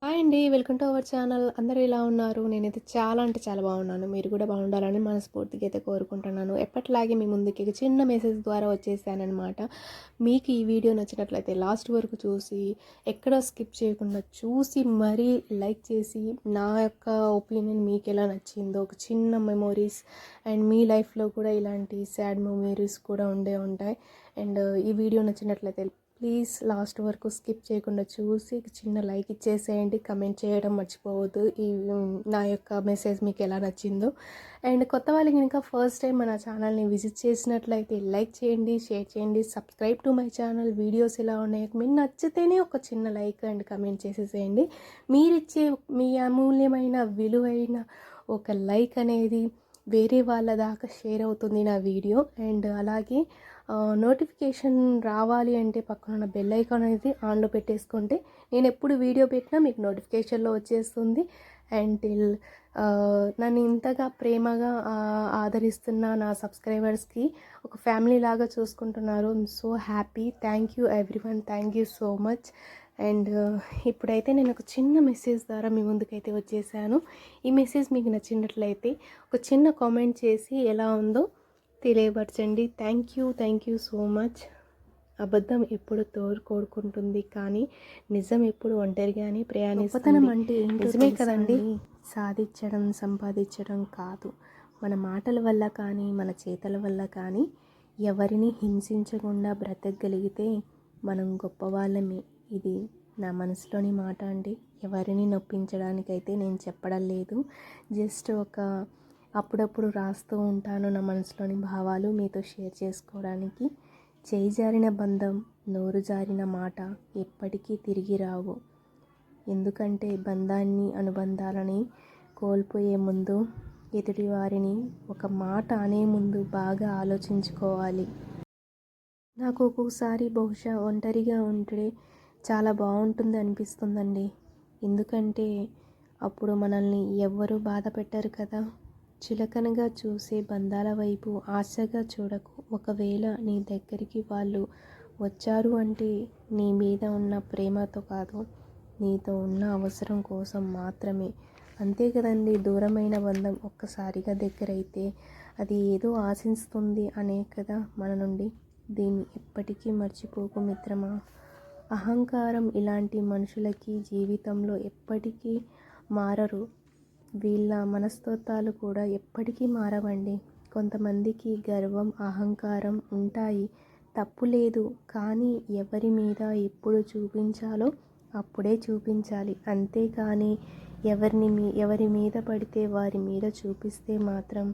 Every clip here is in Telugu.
హాయ్ అండి. Welcome to our channel. అందరూ ఎలా ఉన్నారు? నేనైతే చాలా అంటే చాలా బాగున్నాను. మీరు కూడా బాగుండాలని మనస్ఫూర్తిగా అయితే కోరుకుంటున్నాను. ఎప్పటిలాగే మీ ముందుకి ఒక చిన్న మెసేజ్ ద్వారా వచ్చేసాననమాట. మీకు ఈ వీడియో నచ్చినట్లయితే లాస్ట్ వరకు చూసి, ఎక్కడ స్కిప్ చేయకుండా చూసి మరీ లైక్ చేసి, నా యొక్క ఒపీనియన్ మీకు ఎలా నచ్చిందో ఒక చిన్న మెమోరీస్ అండ్ మీ లైఫ్లో కూడా ఇలాంటి సాడ్ మెమోరీస్ కూడా ఉండే ఉంటాయి. అండ్ ఈ వీడియో నచ్చినట్లయితే ప్లీజ్ లాస్ట్ వరకు స్కిప్ చేయకుండా చూసి చిన్న లైక్ ఇచ్చేసేయండి. కమెంట్ చేయడం మర్చిపోవద్దు. నా యొక్క మెసేజ్ మీకు ఎలా నచ్చిందో. అండ్ కొత్త వాళ్ళకి కనుక ఫస్ట్ టైం మన ఛానల్ని విజిట్ చేసినట్లయితే లైక్ చేయండి, షేర్ చేయండి, subscribe to my channel. Videos ఎలా ఉన్నాయో మీకు నచ్చితేనే ఒక చిన్న లైక్ అండ్ కమెంట్ చేసేసేయండి. మీరిచ్చే మీ అమూల్యమైన విలువైన ఒక లైక్ అనేది వేరే వాళ్ళ దాకా షేర్ అవుతుంది నా వీడియో. అండ్ అలాగే నోటిఫికేషన్ రావాలి అంటే పక్కన బెల్ ఐకాన్ అనేది ఆన్లో పెట్టేసుకుంటే నేను ఎప్పుడు వీడియో పెట్టినా మీకు నోటిఫికేషన్లో వచ్చేస్తుంది. అండ్ నన్ను ఇంతగా ప్రేమగా ఆదరిస్తున్న నా సబ్స్క్రైబర్స్కి ఒక ఫ్యామిలీ లాగా చూసుకుంటున్నారు. I'm so happy. Thank you everyone. Thank you so much. And ఇప్పుడైతే నేను ఒక చిన్న మెసేజ్ ద్వారా మీ ముందుకైతే వచ్చేసాను. ఈ మెసేజ్ మీకు నచ్చినట్లయితే ఒక చిన్న కామెంట్ చేసి ఎలా ఉందో తెలియపరచండి. Thank you so much. అబద్ధం ఎప్పుడు కోరుకుంటుంది కానీ నిజం ఎప్పుడు ఒంటరిగానే ప్రయాణిస్తుంది. అంటే నిజమే కదండి. సాధించడం, సంపాదించడం కాదు, మన మాటల వల్ల కానీ మన చేతల వల్ల కానీ ఎవరిని హింసించకుండా బ్రతకగలిగితే మనం గొప్పవాళ్ళమే. ఇది నా మనసులోని మాట అండి. ఎవరిని నొప్పించడానికైతే నేను చెప్పడం లేదు. జస్ట్ అప్పుడప్పుడు రాస్తూ ఉంటాను నా మనసులోని భావాలు మీతో షేర్ చేసుకోవడానికి. చేయి జారిన బంధం, నోరు జారిన మాట ఎప్పటికీ తిరిగి రావు. ఎందుకంటే అనుబంధాలని కోల్పోయే ముందు ఎదుటి వారిని ఒక మాట అనే ముందు బాగా ఆలోచించుకోవాలి. నాకు ఒక్కొక్కసారి బహుశా ఒంటరిగా ఉంటే చాలా బాగుంటుంది అనిపిస్తుందండి. ఎందుకంటే అప్పుడు మనల్ని ఎవ్వరూ బాధ పెట్టరు కదా. చులకనగా చూసే బంధాల వైపు ఆశగా చూడకు. ఒకవేళ నీ దగ్గరికి వాళ్ళు వచ్చారు అంటే నీ మీద ఉన్న ప్రేమతో కాదు, నీతో ఉన్న అవసరం కోసం మాత్రమే. అంతే కదండి. దూరమైన బంధం ఒక్కసారిగా దగ్గరైతే అది ఏదో ఆశిస్తుంది అనే కదా మన నుండి. దీన్ని ఎప్పటికీ మర్చిపోకు మిత్రమా. అహంకారం ఇలాంటి మనుషులకి జీవితంలో ఎప్పటికీ మారరు. వీళ్ళ మనస్తత్వాలు కూడా ఎప్పటికీ మారవండి. కొంతమందికి గర్వం, అహంకారం ఉంటాయి, తప్పు లేదు. కానీ ఎవరి మీద ఎప్పుడు చూపించాలో అప్పుడే చూపించాలి. అంతేకాని ఎవరి మీద పడితే వారి మీద చూపిస్తే మాత్రం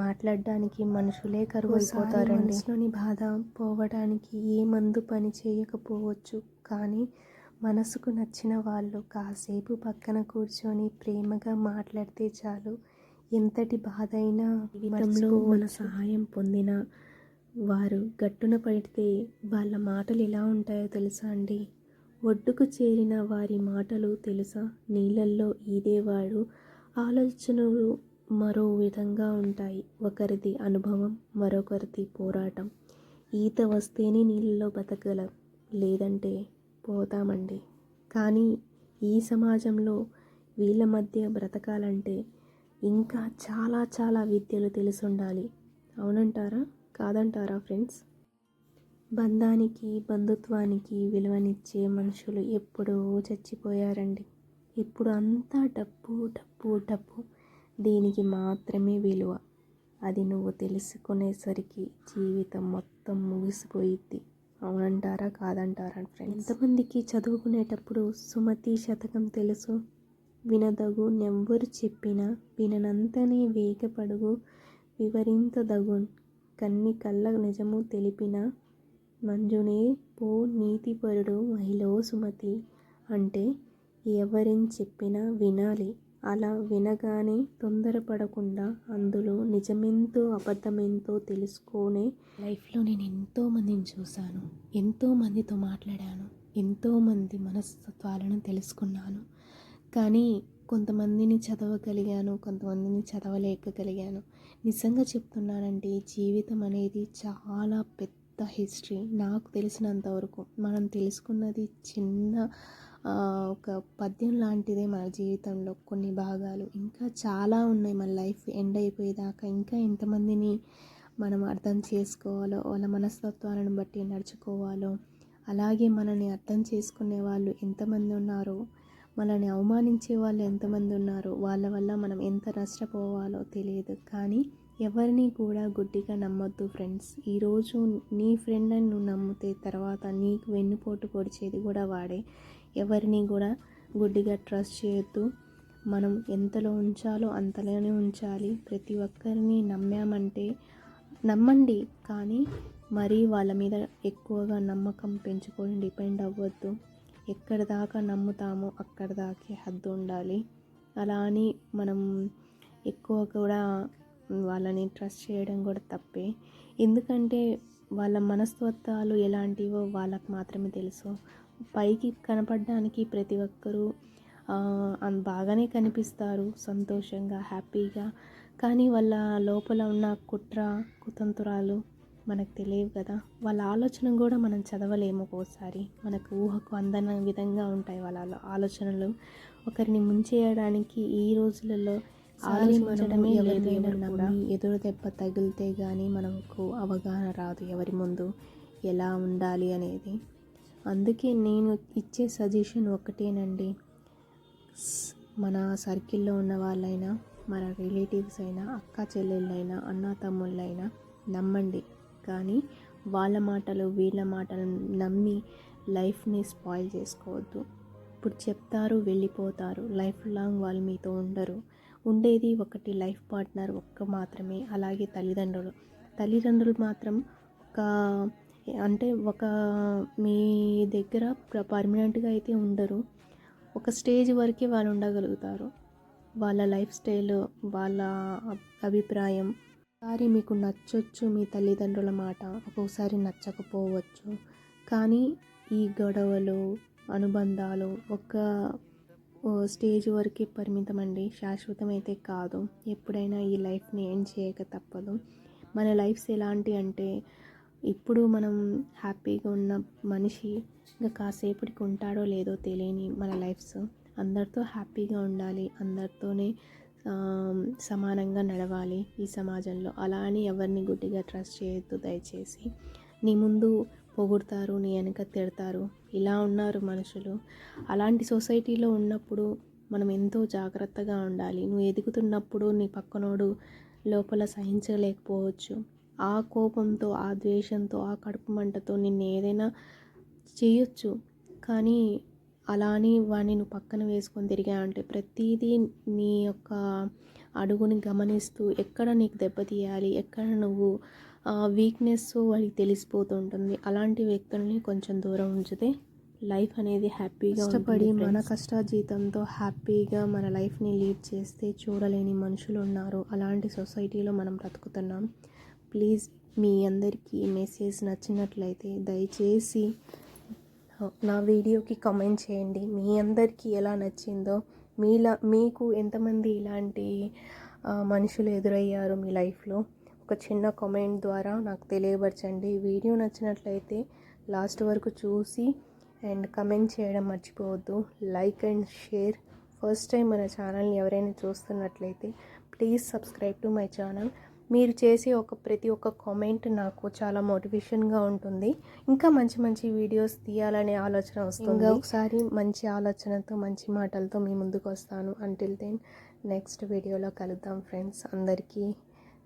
మాట్లాడడానికి మనుషులే కరువైపోతారండి. మనసులోని బాధ పోవడానికి ఏ మందు పని చేయకపోవచ్చు, కానీ మనసుకు నచ్చిన వాళ్ళు కాసేపు పక్కన కూర్చొని ప్రేమగా మాట్లాడితే చాలు. ఎంతటి బాధ అయినా జీవితంలో మన సహాయం పొందిన వారు గట్టున పడితే వాళ్ళ మాటలు ఎలా ఉంటాయో తెలుసా అండి. ఒడ్డుకు చేరిన వారి మాటలు తెలుసా. నీళ్ళల్లో ఈదేవాడు ఆలోచనలు మరో విధంగా ఉంటాయి. ఒకరిది అనుభవం, మరొకరిది పోరాటం. ఈత వస్తేనే నీళ్ళలో బతకగలం, లేదంటే పోతామండి. కానీ ఈ సమాజంలో వీళ్ళ మధ్య బ్రతకాలంటే ఇంకా చాలా చాలా విద్యలు తెలిసి ఉండాలి. అవునంటారా, కాదంటారా ఫ్రెండ్స్? బంధుత్వానికి విలువనిచ్చే మనుషులు ఎప్పుడో చచ్చిపోయారండి. ఇప్పుడు అంతా డబ్బు డబ్బు డబ్బు. దీనికి మాత్రమే విలువ. అది నువ్వు తెలుసుకునేసరికి జీవితం మొత్తం ముగిసిపోయిద్ది. అవునంటారా, కాదంటారా ఫ్రెండ్స్? ఎంతమందికి చదువుకునేటప్పుడు సుమతి శతకం తెలుసు? వినదగు నెవ్వరు చెప్పినా విననంతనే వేగపడుగు వివరింతదగున్ కన్ని కళ్ళ నిజము తెలిపిన మంజునే పో నీతిపరుడు మహిళో సుమతి. అంటే ఎవరేం చెప్పినా వినాలి. అలా వినగానే తొందరపడకుండా అందులో నిజమెంతో అబద్ధమెంతో తెలుసుకొనే. లైఫ్లో నేను ఎంతోమందిని చూశాను, ఎంతోమందితో మాట్లాడాను, ఎంతోమంది మనస్తత్వాలను తెలుసుకున్నాను. కానీ కొంతమందిని చదవగలిగాను, కొంతమందిని చదవలేకగలిగాను. నిజంగా చెప్తున్నానండి, జీవితం అనేది చాలా పెద్ద హిస్టరీ. నాకు తెలిసినంతవరకు మనం తెలుసుకున్నది చిన్న ఒక పద్యం లాంటిదే మన జీవితంలో కొన్ని భాగాలు. ఇంకా చాలా ఉన్నాయి మన లైఫ్ ఎండ్ అయిపోయేదాకా. ఇంకా ఎంతమందిని మనం అర్థం చేసుకోవాలో, వాళ్ళ మనస్తత్వాలను బట్టి నడుచుకోవాలో, అలాగే మనల్ని అర్థం చేసుకునే వాళ్ళు ఎంతమంది ఉన్నారో, మనల్ని అవమానించే వాళ్ళు ఎంతమంది ఉన్నారో, వాళ్ళ వల్ల మనం ఎంత నష్టపోవాలో తెలియదు. కానీ ఎవరిని కూడా గుడ్డిగా నమ్మొద్దు ఫ్రెండ్స్. ఈరోజు నీ ఫ్రెండ్ అని నువ్వు నమ్మితే తర్వాత నీకు వెన్నుపోటు పొడిచేది కూడా వాడే. ఎవరిని కూడా గుడ్డిగా ట్రస్ట్ చేయొద్దు. మనం ఎంతలో ఉంచాలో అంతలోనే ఉంచాలి. ప్రతి ఒక్కరిని నమ్మామంటే నమ్మండి, కానీ మరీ వాళ్ళ మీద ఎక్కువగా నమ్మకం పెంచుకొని డిపెండ్ అవ్వద్దు. ఎక్కడి దాకా నమ్ముతామో అక్కడి దాకే హద్దు ఉండాలి. అలా అని మనం ఎక్కువ కూడా వాళ్ళని ట్రస్ట్ చేయడం కూడా తప్పే. ఎందుకంటే వాళ్ళ మనస్తత్వాలు ఎలాంటివో వాళ్ళకు మాత్రమే తెలుసు. పైకి కనపడడానికి ప్రతి ఒక్కరూ బాగానే కనిపిస్తారు, సంతోషంగా, హ్యాపీగా. కానీ వాళ్ళ లోపల ఉన్న కుట్ర కుతంత్రాలు మనకు తెలియవు కదా. వాళ్ళ ఆలోచన కూడా మనం చదవలేము. ఒక్కోసారి మనకు ఊహకు అందని విధంగా ఉంటాయి వాళ్ళ ఆలోచనలు. ఒకరిని ముంచేయడానికి ఈ రోజులలో ఆలోచించడమే లేదు. కూడా ఎదురు దెబ్బ తగిలితే కానీ మనకు అవగాహన రాదు ఎవరి ముందు ఎలా ఉండాలి అనేది. అందుకే నేను ఇచ్చే సజెషన్ ఒకటేనండి. మన సర్కిల్లో ఉన్న వాళ్ళైనా, మన రిలేటివ్స్ అయినా, అక్క చెల్లెళ్ళైనా, అన్న తమ్ముళ్ళైనా నమ్మండి. కానీ వాళ్ళ మాటలు వీళ్ళ మాటలు నమ్మి లైఫ్ని స్పాయిల్ చేసుకోవద్దు. ఇప్పుడు చెప్తారు, వెళ్ళిపోతారు. లైఫ్ లాంగ్ వాళ్ళు మీతో ఉండరు. ఉండేది ఒకటి లైఫ్ పార్ట్నర్ ఒక్క మాత్రమే. అలాగే తల్లిదండ్రులు మాత్రం ఒక మీ దగ్గర పర్మనెంట్గా అయితే ఉండరు. ఒక స్టేజ్ వరకే వాళ్ళు ఉండగలుగుతారు. వాళ్ళ లైఫ్ స్టైల్, వాళ్ళ అభిప్రాయం ఒకసారి మీకు నచ్చొచ్చు మీ తల్లిదండ్రుల మాట, ఒక్కొక్కసారి నచ్చకపోవచ్చు. కానీ ఈ గొడవలు, అనుబంధాలు ఒక స్టేజ్ వరకే పరిమితం అండి, శాశ్వతమైతే కాదు. ఎప్పుడైనా ఈ లైఫ్ని ఎండ్ చేయక తప్పదు. మన లైఫ్స్ ఎలాంటి అంటే, ఇప్పుడు మనం హ్యాపీగా ఉన్న మనిషి ఇంకా కాసేపటికి ఉంటాడో లేదో తెలియని మన లైఫ్స్. అందరితో హ్యాపీగా ఉండాలి, అందరితోనే సమానంగా నడవాలి ఈ సమాజంలో. అలా అని ఎవరిని గుడ్డిగా ట్రస్ట్ చేయొద్దు దయచేసి. నీ ముందు పొగుడతారు, నీ వెనక తిడతారు. ఇలా ఉన్నారు మనుషులు. అలాంటి సొసైటీలో ఉన్నప్పుడు మనం ఎంతో జాగ్రత్తగా ఉండాలి. నువ్వు ఎదుగుతున్నప్పుడు నీ పక్కనోడు లోపల సహించలేకపోవచ్చు. ఆ కోపంతో, ఆ ద్వేషంతో, ఆ కడుపు మంటతో నిన్ను ఏదైనా చేయొచ్చు. కానీ అలా అని వాడిని నువ్వు పక్కన వేసుకొని తిరిగావంటే ప్రతిదీ నీ యొక్క అడుగుని గమనిస్తూ ఎక్కడ నీకు దెబ్బతీయాలి, ఎక్కడ నువ్వు వీక్నెస్ వాడికి తెలిసిపోతుంటుంది. అలాంటి వ్యక్తుల్ని కొంచెం దూరం ఉంచితే లైఫ్ అనేది హ్యాపీగా ఇష్టపడి మన కష్టార్జితంతో హ్యాపీగా మన లైఫ్ని లీడ్ చేస్తే చూడలేని మనుషులు ఉన్నారు. అలాంటి సొసైటీలో మనం బ్రతుకుతున్నాం. ప్లీజ్ మీ అందరికీ ఈ మెసేజ్ నచ్చినట్లయితే దయచేసి నా వీడియోకి కామెంట్ చేయండి. మీ అందరికీ ఎలా నచ్చిందో, మీకు ఎంతమంది ఇలాంటి మనుషులు ఎదురయ్యారు మీ లైఫ్లో, ఒక చిన్న కామెంట్ ద్వారా నాకు తెలియపరచండి. వీడియో నచ్చినట్లయితే లాస్ట్ వరకు చూసి అండ్ కమెంట్ చేయడం మర్చిపోవద్దు. Like and share. First time మన ఛానల్ని ఎవరైనా చూస్తున్నట్లయితే please subscribe to my channel. మీరు చేసే ప్రతి ఒక్క కామెంట్ నాకు చాలా మోటివేషన్గా ఉంటుంది. ఇంకా మంచి మంచి వీడియోస్ తీయాలనే ఆలోచన వస్తుంది. ఇంకా ఒకసారి మంచి ఆలోచనతో, మంచి మాటలతో మీ ముందుకు వస్తాను. అంటిల్ దెన్ నెక్స్ట్ వీడియోలో కలుద్దాం ఫ్రెండ్స్. అందరికీ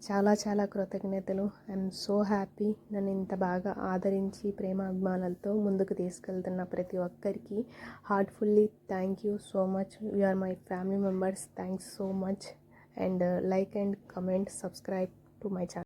చాలా చాలా కృతజ్ఞతలు. I'm so happy. నన్ను ఇంత బాగా ఆదరించి ప్రేమాభిమానాలతో ముందుకు తీసుకెళ్తున్న ప్రతి ఒక్కరికి heartfully thank you so much. You are my family members. Thanks so much. And like and comment, subscribe to my channel.